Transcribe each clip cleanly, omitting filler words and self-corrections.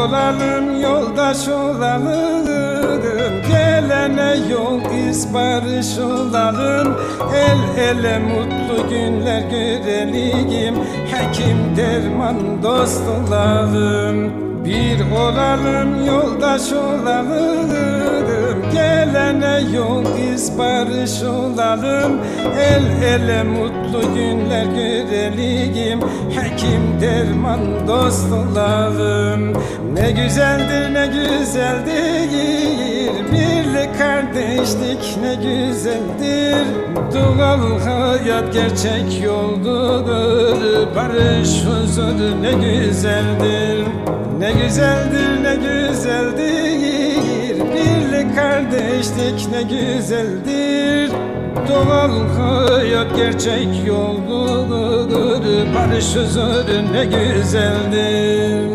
olalım, yoldaş olalım, gelene yol iz barış olalım. El ele mutlu günler görelim, hekim derman dost olalım. Bir olalım, yoldaş olalım, gelene yol iz barış olalım. El ele mutlu günler görelim, hekim derman dost olalım. Ne güzeldir, ne güzeldir, birlik kardeşlik ne güzeldir. Doğal hayat gerçek yoldur, barış huzur ne güzeldir. Ne güzeldir, ne güzeldir, birlik kardeşlik ne güzeldir. Doğal hayat gerçek yoldur, barış huzur ne güzeldir.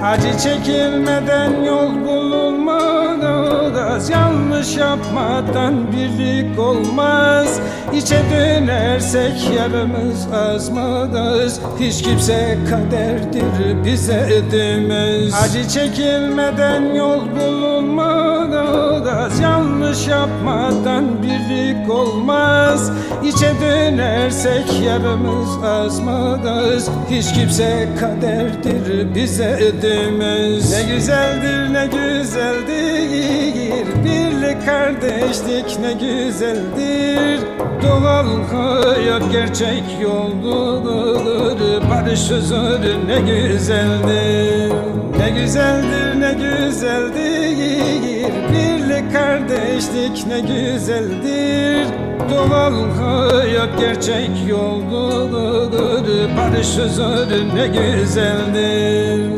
Acı çekilmeden yol bulunmaz, yanlış yapmadan birlik olmaz. İçe dönersek yarımız azmaz, hiç kimse kaderdir bize demez. Acı çekilmeden yol bulunmaz, yanlış yapmadan birlik olmaz. İçe dönersek yarımız azmaz, hiç kimse kaderdir bize demez. Ne güzeldir, ne güzeldir, birlik kardeşlik ne güzeldir. Doğal hayat gerçek yoldur, barış huzur ne güzeldir. Ne güzeldir, ne güzeldir, birlik kardeşlik ne güzeldir. Doğal hayat gerçek yoldur, barış huzur ne güzeldir.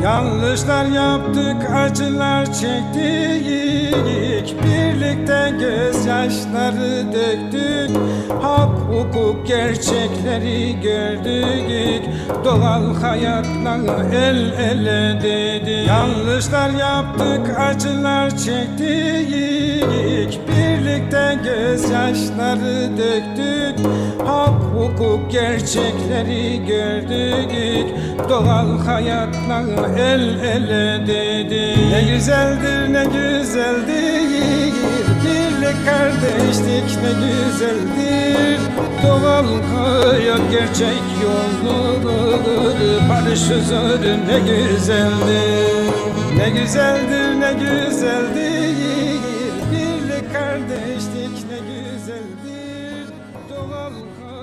Yanlışlar yaptık, acılar çektik, birlikte gözyaşları döktük. Hak, hukuk, gerçekleri gördük, doğal hayatla el ele dedik. Yanlışlar yaptık, acılar çektik, birlikte gözyaşları döktük. Hak, hukuk, gerçekleri gördük, doğal hayatla el ele dedik. Ne güzeldir, ne güzeldir, birlik kardeşlik ne güzeldir. Doğal hayat gerçek yoldur, barış huzur ne güzeldir. Ne güzeldir, ne güzeldir, birlik kardeşlik ne güzeldir. Doğal hayat